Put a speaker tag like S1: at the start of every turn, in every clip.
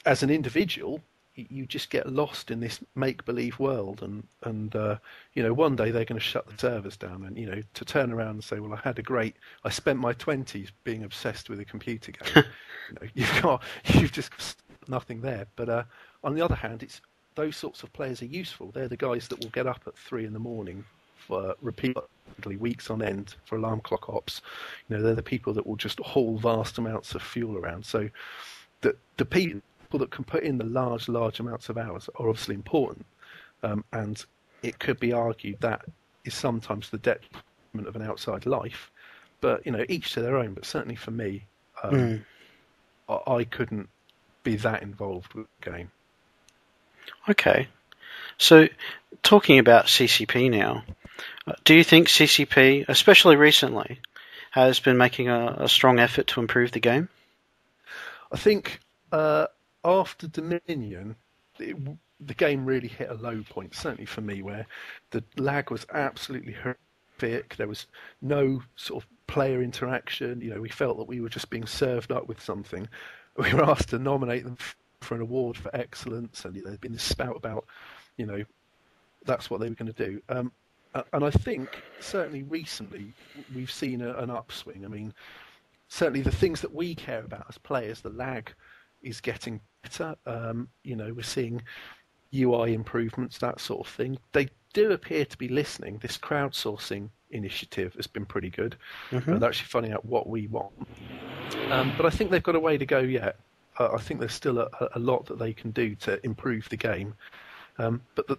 S1: as an individual, you just get lost in this make-believe world, and one day they're going to shut the servers down, and to turn around and say, well, I spent my 20s being obsessed with a computer game. You've just got nothing there. But on the other hand, it's those sorts of players are useful. They're the guys that will get up at 3 in the morning for repeatedly weeks on end for alarm clock ops. They're the people that will just haul vast amounts of fuel around. So the people that can put in the large amounts of hours are obviously important, and it could be argued that is sometimes the detriment of an outside life. But each to their own. But certainly for me, I couldn't be that involved with the game.
S2: Okay, so talking about CCP now, do you think CCP, especially recently, has been making a strong effort to improve the game?
S1: I think after Dominion, the game really hit a low point, certainly for me, where the lag was absolutely horrific. There was no sort of player interaction. We felt that we were just being served up with something. We were asked to nominate them for an award for excellence, and there'd been this spout about, that's what they were going to do. And I think certainly recently we've seen an upswing. I mean, certainly the things that we care about as players, the lag is getting better. We're seeing UI improvements, that sort of thing. They do appear to be listening. This crowdsourcing initiative has been pretty good. They're actually finding out what we want. But I think they've got a way to go yet. I think there's still a lot that they can do to improve the game. But the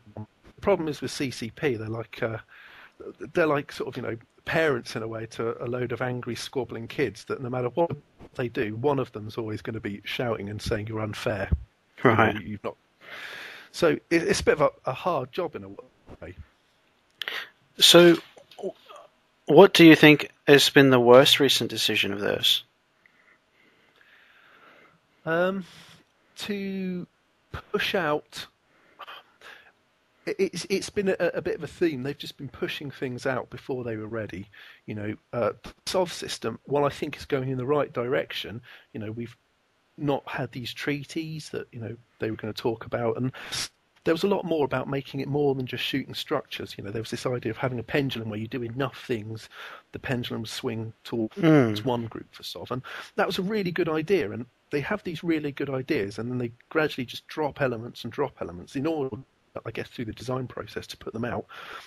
S1: problem is with CCP, they're like sort of parents in a way to a load of angry, squabbling kids that no matter what they do, one of them's always going to be shouting and saying you're unfair.
S2: Right.
S1: You've not. So it's a bit of a hard job in a way.
S2: So, what do you think has been the worst recent decision of theirs?
S1: To push out. It's been a bit of a theme. They've just been pushing things out before they were ready. SOV system, while I think is going in the right direction, we've not had these treaties that they were going to talk about, and there was a lot more about making it more than just shooting structures. There was this idea of having a pendulum where you do enough things, the pendulum swing towards one group for SOV, and that was a really good idea. And they have these really good ideas, and then they gradually just drop elements in order, I guess, through the design process to put them out.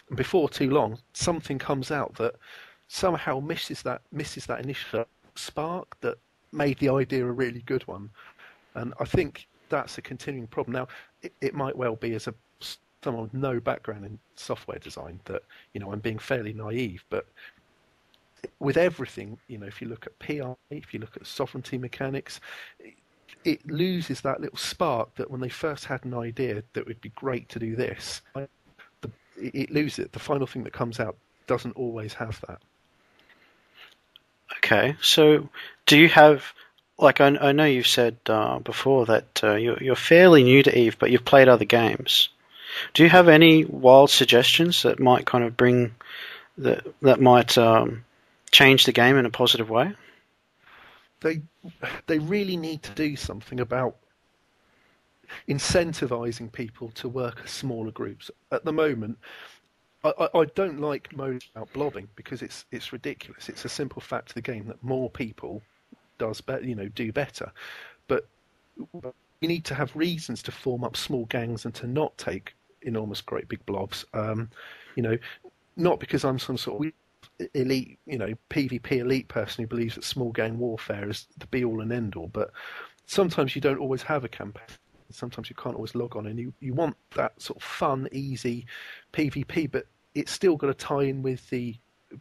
S1: And before too long, something comes out that somehow misses that initial spark that made the idea a really good one. And I think that's a continuing problem. Now, it might well be as someone with no background in software design that I'm being fairly naive, but with everything, if you look at PI, if you look at sovereignty mechanics, it loses that little spark that when they first had an idea that it would be great to do this, it loses it. The final thing that comes out doesn't always have that.
S2: Okay, so do you have, like, I know you've said before that you're fairly new to Eve, but you've played other games. Do you have any wild suggestions that might kind of bring, that might change the game in a positive way?
S1: They really need to do something about incentivizing people to work as smaller groups. At the moment, I don't like moaning about blobbing because it's ridiculous. It's a simple fact of the game that more people do better. But you need to have reasons to form up small gangs and to not take enormous, great big blobs. Not because I'm some sort of elite, PvP elite person who believes that small gang warfare is the be all and end all, but sometimes you don't always have a campaign. Sometimes you can't always log on, and you want that sort of fun, easy PvP, but it's still got to tie in with the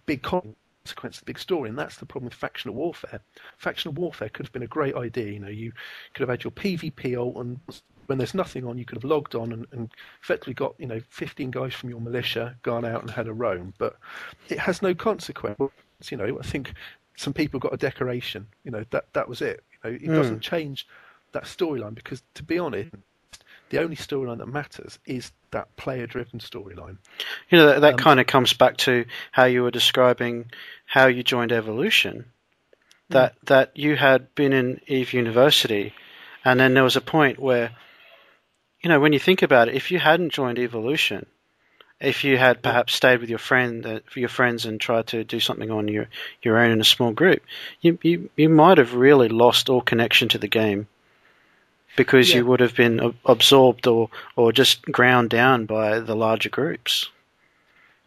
S1: big consequence, the big story, and that's the problem with factional warfare. Factional warfare could have been a great idea. You could have had your PvP ult, and when there's nothing on, you could have logged on and effectively got 15 guys from your militia, gone out and had a roam. But it has no consequence. I think some people got a decoration. That was it. It doesn't change that storyline because, to be honest, the only storyline that matters is that player-driven storyline.
S2: That kind of comes back to how you were describing how you joined Evolution. That you had been in Eve University And then there was a point where, when you think about it, if you hadn't joined Evolution, if you had perhaps stayed with your friends and tried to do something on your own in a small group, you might have really lost all connection to the game because
S1: Yeah.
S2: you would have been absorbed or just ground down by the larger groups.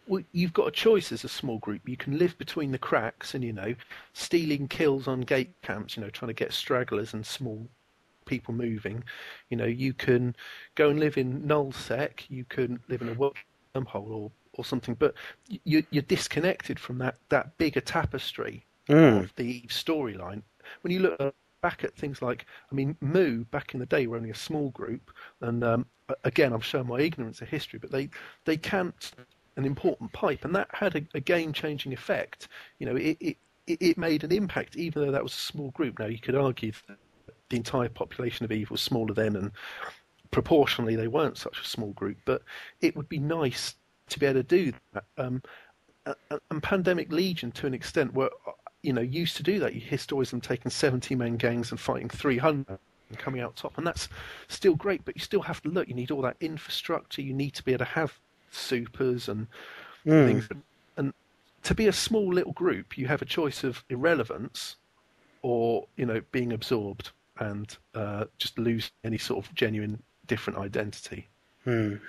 S1: Well, you've got a choice as a small group. You can live between the cracks and, stealing kills on gate camps, trying to get stragglers and small people moving. You can go and live in nullsec, you can live in a wormhole or something, but you're disconnected from that bigger tapestry
S2: Mm.
S1: of the storyline. When you look back at things like, Moo back in the day were only a small group, and again, I'm showing my ignorance of history, but they camped an important pipe, and that had a game-changing effect. It made an impact, even though that was a small group. Now, you could argue that the entire population of Eve was smaller then, and proportionally they weren't such a small group, but it would be nice to be able to do that. And Pandemic Legion, to an extent, were used to do that. You hear stories of them taking 70-man gangs and fighting 300 and coming out top, and that's still great, but you still have to look. You need all that infrastructure. You need to be able to have supers and things. And to be a small little group, you have a choice of irrelevance or being absorbed and just lose any sort of genuine different identity.
S2: Okay.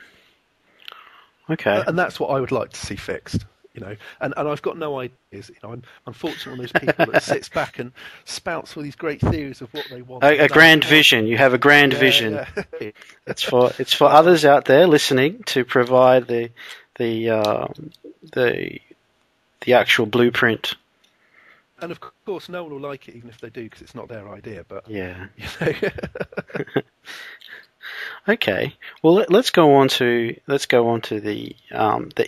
S1: And that's what I would like to see fixed. And I've got no ideas. I'm unfortunately one of those people that sits back and spouts all these great theories of what they want.
S2: A grand vision. You have a grand vision.
S1: Yeah.
S2: It's for others out there listening to provide the actual blueprint.
S1: And of course, no one will like it, even if they do, because it's not their idea. But
S2: yeah. Okay. Well, let's go on to the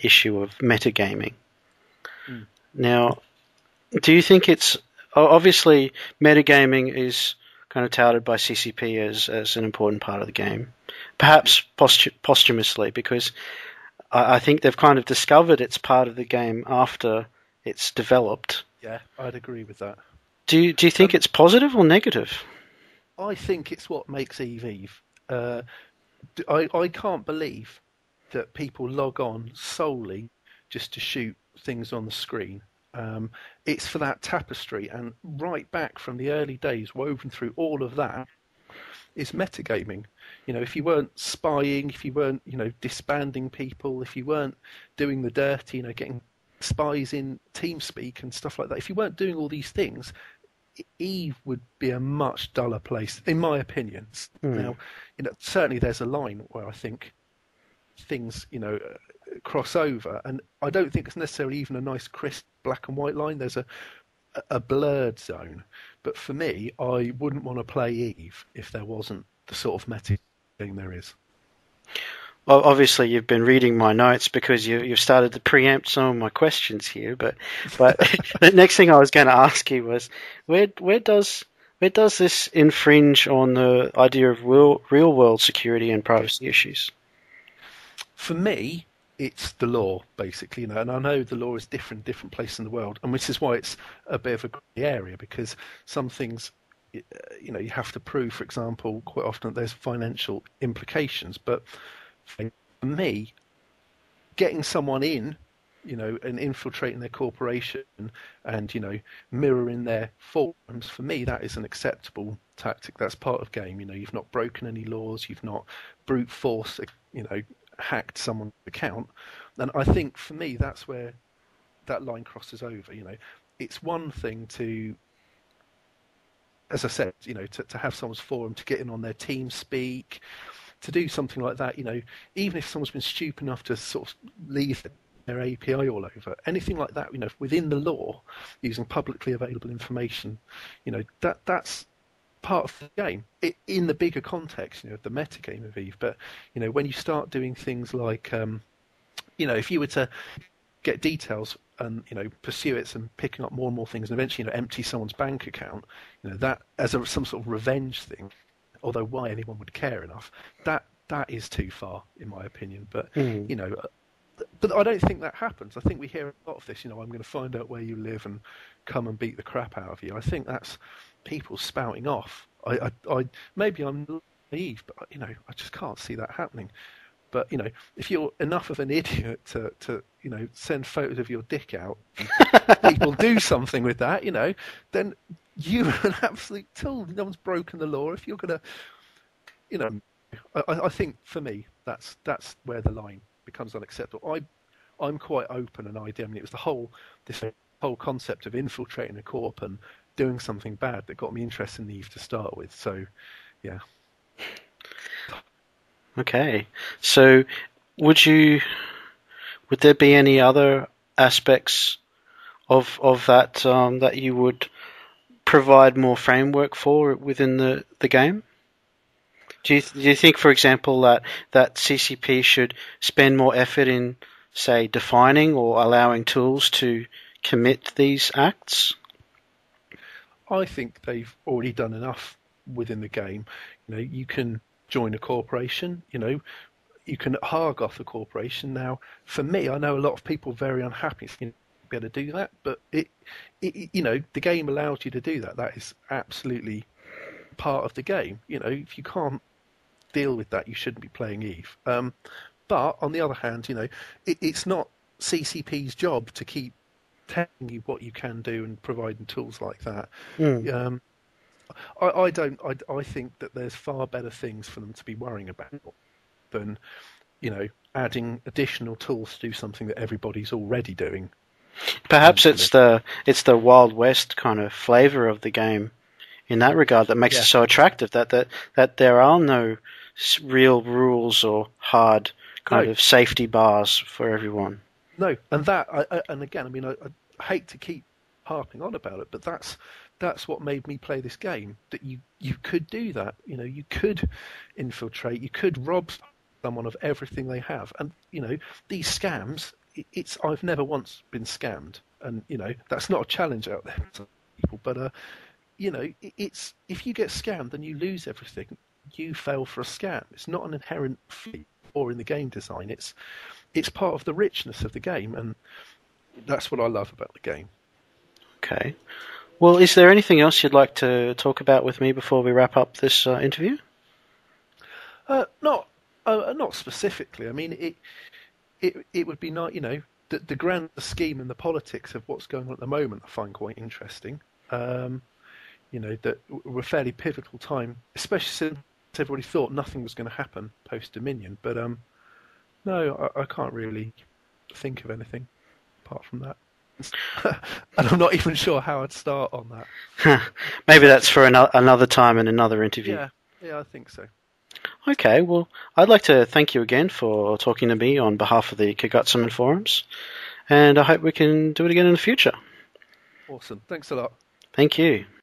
S2: issue of metagaming. Now, do you think it's obviously metagaming is kind of touted by CCP as an important part of the game, perhaps posthumously, because I think they've kind of discovered it's part of the game after it's developed.
S1: Yeah, I'd agree with that.
S2: Do you think it's positive or negative?
S1: I think it's what makes Eve. I can't believe that people log on solely just to shoot things on the screen. It's for that tapestry, and right back from the early days, woven through all of that, is metagaming. If you weren't spying, if you weren't, disbanding people, if you weren't doing the dirty, getting spies in TeamSpeak and stuff like that, if you weren't doing all these things, Eve would be a much duller place, in my opinion. Now, certainly there's a line where I think things, cross over, and I don't think it's necessarily even a nice crisp black and white line. There's a blurred zone. But for me, I wouldn't want to play Eve if there wasn't the sort of meta thing there is.
S2: Well, obviously you've been reading my notes because you've started to preempt some of my questions here. But the next thing I was going to ask you was where does this infringe on the idea of real world security and privacy issues?
S1: For me, it's the law, basically, and I know the law is different places in the world, and which is why it's a bit of a grey area, because some things, you have to prove, for example, quite often there's financial implications, but for me, getting someone in, and infiltrating their corporation and, mirroring their forums, for me, that is an acceptable tactic. That's part of game. You've not broken any laws, you've not brute force, hacked someone's account. And I think for me, that's where that line crosses over. It's one thing to, as I said, to have someone's forum, to get in on their TeamSpeak, to do something like that, even if someone's been stupid enough to sort of leave their API all over, anything like that, within the law, using publicly available information, that's part of the game in the bigger context, the meta game of Eve. But when you start doing things like, if you were to get details and pursue it and picking up more and more things, and eventually empty someone's bank account, that as some sort of revenge thing. Although why anyone would care enough, that is too far, in my opinion. But but I don't think that happens. I think we hear a lot of this. I'm going to find out where you live and come and beat the crap out of you. I think that's people spouting off. Maybe I'm naive, but I just can't see that happening. But if you're enough of an idiot to send photos of your dick out, and people do something with that, then you're an absolute tool. No one's broken the law. If you're gonna, you know, I think for me that's where the line becomes unacceptable. I'm quite open and I mean, it was this whole concept of infiltrating a corp and doing something bad that got me interested in Eve to start with. So, yeah.
S2: Okay. So, would there be any other aspects of that that you would provide more framework for within the game? Do you think, for example, that CCP should spend more effort in, say, defining or allowing tools to commit these acts?
S1: I think they've already done enough within the game. You can join a corporation. You can Hargoth a corporation. Now, for me, I know a lot of people are very unhappy to be able to do that, but the game allows you to do that. That is absolutely part of the game. If you can't deal with that, you shouldn't be playing Eve. But on the other hand, it's not CCP's job to keep telling you what you can do and providing tools like that.
S2: Mm.
S1: I think that there's far better things for them to be worrying about than adding additional tools to do something that everybody's already doing.
S2: Perhaps it's the Wild West kind of flavor of the game in that regard that makes it so attractive, that there are no real rules or hard kind of safety bars for everyone.
S1: No, and and again, I mean, I hate to keep harping on about it, but that's what made me play this game. That you could do that. You could infiltrate. You could rob someone of everything they have, and these scams. I've never once been scammed, and that's not a challenge out there to people. But it's if you get scammed and you lose everything, you fell for a scam. It's not an inherent flaw in the game design. It's part of the richness of the game, and that's what I love about the game.
S2: Okay. Well, is there anything else you'd like to talk about with me before we wrap up this interview?
S1: Not specifically. I mean, it would be nice, the grand scheme and the politics of what's going on at the moment. I find quite interesting. That we're a fairly pivotal time, especially since everybody thought nothing was going to happen post Dominion. But no, I can't really think of anything apart from that. And I'm not even sure how I'd start on that.
S2: Maybe that's for another time in another interview.
S1: Yeah, I think so.
S2: Okay, well, I'd like to thank you again for talking to me on behalf of the Kagutsuman forums, and I hope we can do it again in the future.
S1: Awesome. Thanks a lot.
S2: Thank you.